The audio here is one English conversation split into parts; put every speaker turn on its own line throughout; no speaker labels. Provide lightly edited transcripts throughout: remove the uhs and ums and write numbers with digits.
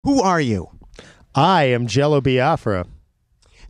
Who are you?
I am Jello Biafra.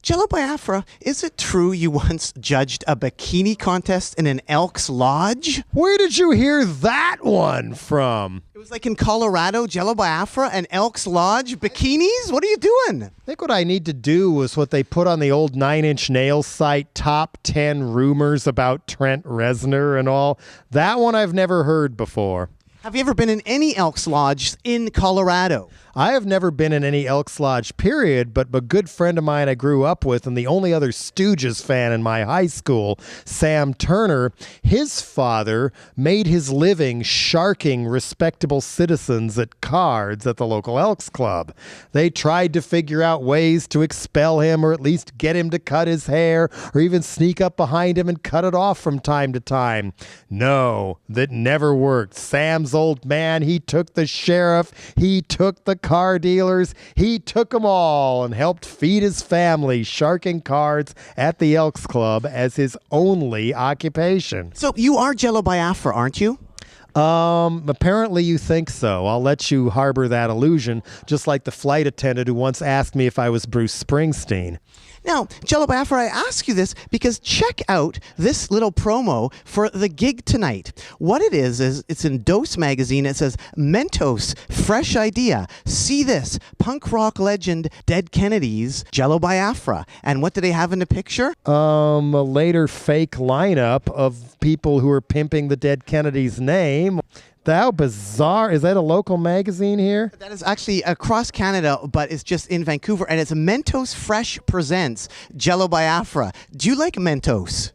Jello Biafra, is it true you once judged a bikini contest in an Elks Lodge?
Where did you hear that one from?
It was like in Colorado, Jello Biafra, an Elks Lodge, bikinis? What are you doing?
I think what I need to do was what they put on the old 9 Inch Nails site, top 10 rumors about Trent Reznor and all. That one I've never heard before.
Have you ever been in any Elks Lodge in Colorado?
I have never been in any Elks Lodge, period, but a good friend of mine I grew up with and the only other Stooges fan in my high school, Sam Turner, his father made his living sharking respectable citizens at cards at the local Elks Club. They tried to figure out ways to expel him or at least get him to cut his hair or even sneak up behind him and cut it off from time to time. No, that never worked. Sam's old man, he took the sheriff, he took the car dealers, he took them all and helped feed his family sharking cards at the Elks Club as his only occupation.
So you are Jello Biafra, aren't you?
Apparently you think so. I'll let you harbor that illusion, just like the flight attendant who once asked me if I was Bruce Springsteen.
Now, Jello Biafra, I ask you this because check out this little promo for the gig tonight. What it is it's in Dose magazine. It says, Mentos, fresh idea. See this, punk rock legend Dead Kennedys, Jello Biafra. And what do they have in the picture?
A later fake lineup of people who are pimping the Dead Kennedys' name. How bizarre. Is that a local magazine here?
That is actually across Canada, but it's just in Vancouver, and it's Mentos Fresh Presents Jello Biafra. Do you like Mentos?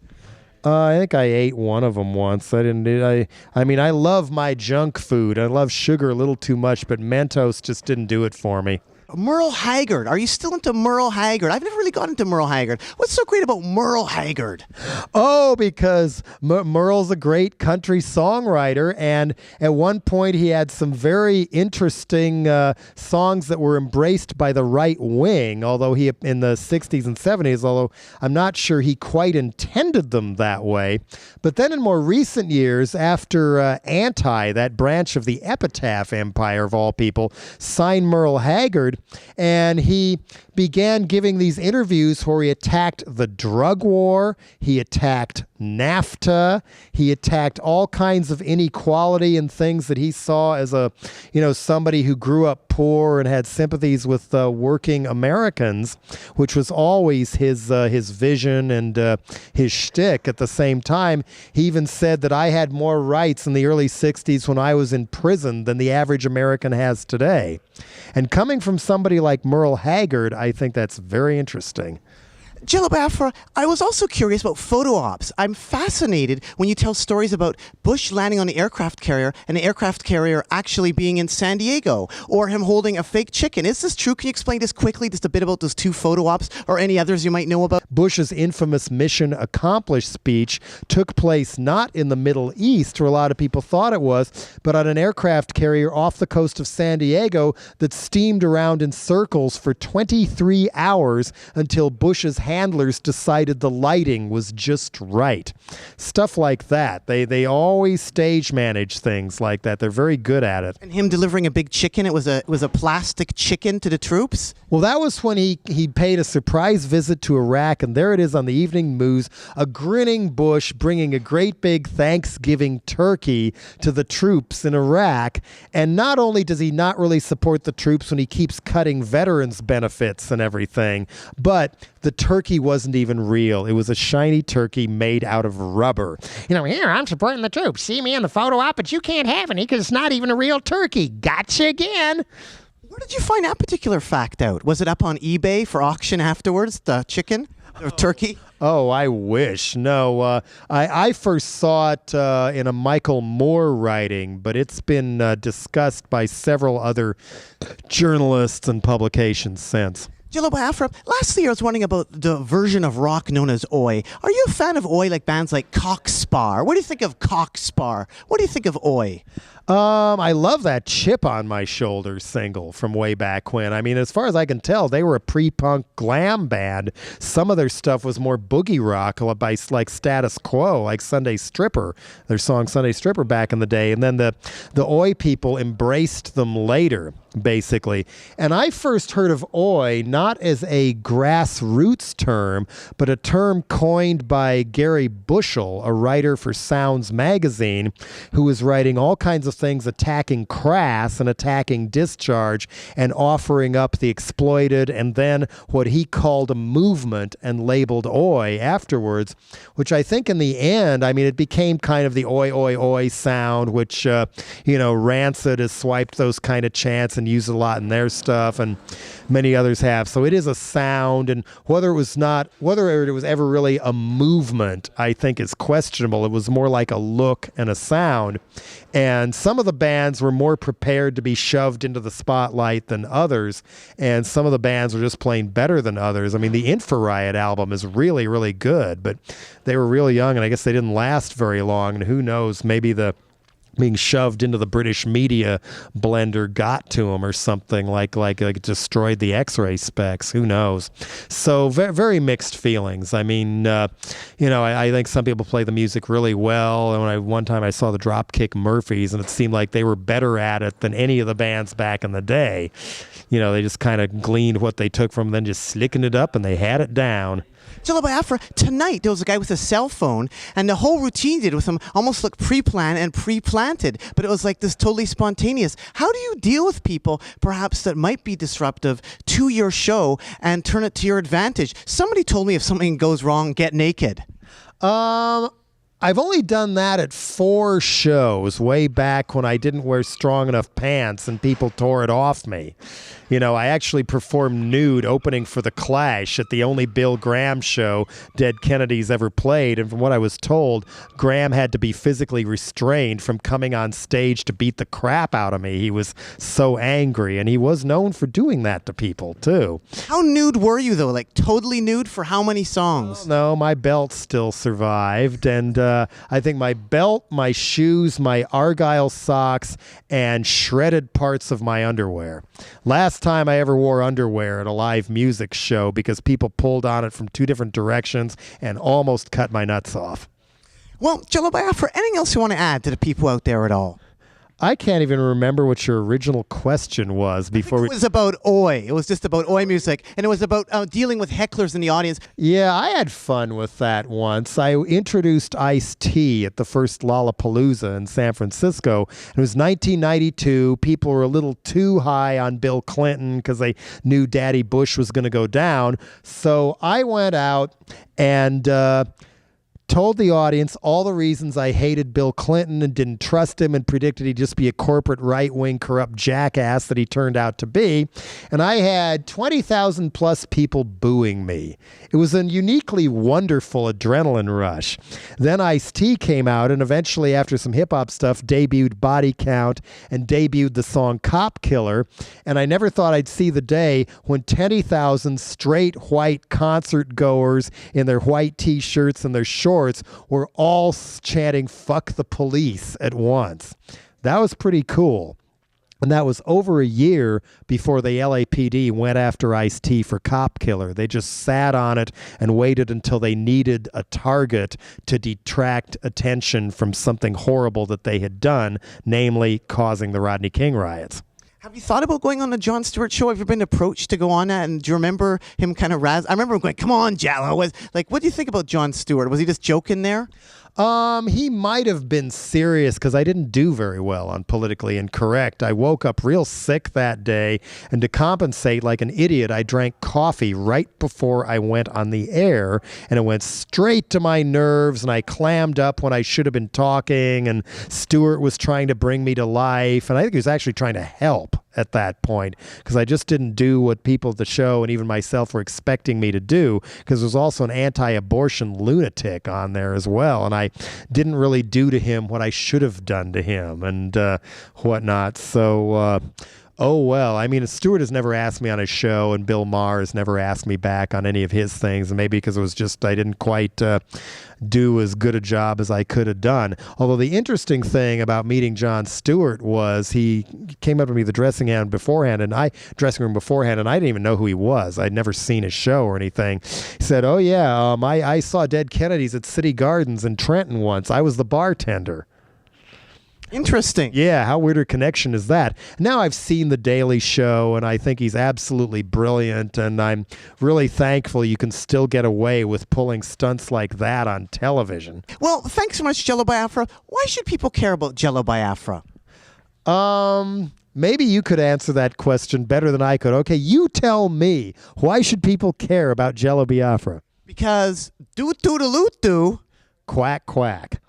I think I ate one of them once. I mean, I love my junk food. I love sugar a little too much, but Mentos just didn't do it for me.
Merle Haggard. Are you still into Merle Haggard? I've never really got into Merle Haggard. What's so great about Merle Haggard?
Oh, because Merle's a great country songwriter, and at one point he had some very interesting songs that were embraced by the right wing, although he, in the 60s and 70s, although I'm not sure he quite intended them that way. But then in more recent years, after Anti, that branch of the Epitaph Empire of all people, signed Merle Haggard, and he began giving these interviews where he attacked the drug war, he attacked NAFTA, he attacked all kinds of inequality and things that he saw as somebody who grew up poor and had sympathies with working Americans, which was always his vision and his shtick. At the same time, he even said that I had more rights in the early 60s when I was in prison than the average American has today. And coming from somebody like Merle Haggard, I think that's very interesting.
Jello Biafra, I was also curious about photo ops. I'm fascinated when you tell stories about Bush landing on the aircraft carrier and the aircraft carrier actually being in San Diego, or him holding a fake chicken. Is this true? Can you explain this quickly, just a bit about those two photo ops or any others you might know about?
Bush's infamous Mission Accomplished speech took place not in the Middle East, where a lot of people thought it was, but on an aircraft carrier off the coast of San Diego that steamed around in circles for 23 hours until Bush's handlers decided the lighting was just right. Stuff like that. They always stage manage things like that. They're very good at it.
And him delivering a big chicken, it was a plastic chicken to the troops?
Well, that was when he paid a surprise visit to Iraq, and there it is on the evening news, a grinning Bush bringing a great big Thanksgiving turkey to the troops in Iraq. And not only does he not really support the troops when he keeps cutting veterans benefits and everything, but the turkey wasn't even real. It was a shiny turkey made out of rubber.
Here, I'm supporting the troops. See me in the photo op, but you can't have any because it's not even a real turkey. Gotcha again.
Where did you find that particular fact out? Was it up on eBay for auction afterwards, the chicken or turkey?
Oh, I wish. No, I first saw it in a Michael Moore writing, but it's been discussed by several other journalists and publications since.
Jello Biafra, lastly, I was wondering about the version of rock known as Oi. Are you a fan of Oi, like bands like Cockspar? What do you think of Cockspar? What do you think of Oi?
I love that Chip on My Shoulder single from way back when. I mean, as far as I can tell, they were a pre-punk glam band. Some of their stuff was more boogie rock, by like Status Quo, like Sunday Stripper, their song Sunday Stripper back in the day. And then the Oi people embraced them later, basically. And I first heard of Oi not as a grassroots term, but a term coined by Gary Bushell, a writer for Sounds magazine, who was writing all kinds of things attacking Crass and attacking Discharge and offering up the exploited, and then what he called a movement and labeled Oi afterwards, which I think in the end, I mean, it became kind of the oi, oi, oi sound, which, Rancid has swiped those kind of chants and used a lot in their stuff, and many others have. So it is a sound, and whether it was ever really a movement, I think is questionable. It was more like a look and a sound. And some of the bands were more prepared to be shoved into the spotlight than others, and some of the bands were just playing better than others. I mean, the Infrared album is really, really good, but they were really young, and I guess they didn't last very long, and who knows, maybe the being shoved into the British media blender got to them or something, like it destroyed the X-ray specs. Who knows? So very mixed feelings. I mean, I think some people play the music really well. And one time I saw the Dropkick Murphys, and it seemed like they were better at it than any of the bands back in the day. They just kind of gleaned what they took from them, just slicking it up, and they had it down.
Jello Biafra, tonight there was a guy with a cell phone, and the whole routine did with him almost looked pre-planned and pre-planted, but it was like this totally spontaneous. How do you deal with people, perhaps, that might be disruptive to your show and turn it to your advantage? Somebody told me if something goes wrong, get naked.
I've only done that at 4 shows way back when I didn't wear strong enough pants and people tore it off me. I actually performed nude opening for The Clash at the only Bill Graham show Dead Kennedys ever played. And from what I was told, Graham had to be physically restrained from coming on stage to beat the crap out of me. He was so angry, and he was known for doing that to people, too.
How nude were you, though? Like, totally nude for how many songs?
No, my belt still survived, and I think my belt, my shoes, my Argyle socks, and shredded parts of my underwear. Last time I ever wore underwear at a live music show because people pulled on it from 2 different directions and almost cut my nuts off.
Well, Jello Biafra, anything else you want to add to the people out there at all?
I can't even remember what your original question was before
It was about Oi. It was just about Oi music, and it was about dealing with hecklers in the audience.
Yeah, I had fun with that once. I introduced Ice-T at the first Lollapalooza in San Francisco. It was 1992. People were a little too high on Bill Clinton because they knew Daddy Bush was going to go down. So I went out and told the audience all the reasons I hated Bill Clinton and didn't trust him and predicted he'd just be a corporate right-wing corrupt jackass that he turned out to be. And I had 20,000 plus people booing me. It was a uniquely wonderful adrenaline rush. Then Ice-T came out, and eventually, after some hip-hop stuff, debuted Body Count and debuted the song Cop Killer. And I never thought I'd see the day when 20,000 straight white concert goers in their white T-shirts and their shorts were all chanting "fuck the police" at once. That was pretty cool. And that was over a year before the LAPD went after Ice-T for Cop Killer. They just sat on it and waited until they needed a target to detract attention from something horrible that they had done, namely causing the Rodney King riots.
Have you thought about going on the Jon Stewart show? Have you been approached to go on that? And do you remember him kind of I remember him going, "Come on, Jell-O." What do you think about Jon Stewart? Was he just joking there?
He might have been serious because I didn't do very well on Politically Incorrect. I woke up real sick that day, and to compensate like an idiot, I drank coffee right before I went on the air, and it went straight to my nerves, and I clammed up when I should have been talking, and Stewart was trying to bring me to life, and I think he was actually trying to help at that point because I just didn't do what people at the show and even myself were expecting me to do, because there's also an anti-abortion lunatic on there as well, and I didn't really do to him what I should have done to him and whatnot. So Oh, well, I mean, Stewart has never asked me on his show, and Bill Maher has never asked me back on any of his things, and maybe because it was just I didn't quite do as good a job as I could have done. Although the interesting thing about meeting Jon Stewart was he came up to me in the dressing room beforehand, and I didn't even know who he was. I'd never seen his show or anything. He said, "Oh yeah, I saw Dead Kennedys at City Gardens in Trenton once. I was the bartender."
Interesting.
Yeah, how weird a connection is that? Now I've seen The Daily Show, and I think he's absolutely brilliant, and I'm really thankful you can still get away with pulling stunts like that on television.
Well, thanks so much, Jello Biafra. Why should people care about Jello Biafra?
Maybe you could answer that question better than I could. Okay, you tell me. Why should people care about Jello Biafra?
Because doot-doodaloot-doo.
Quack, quack.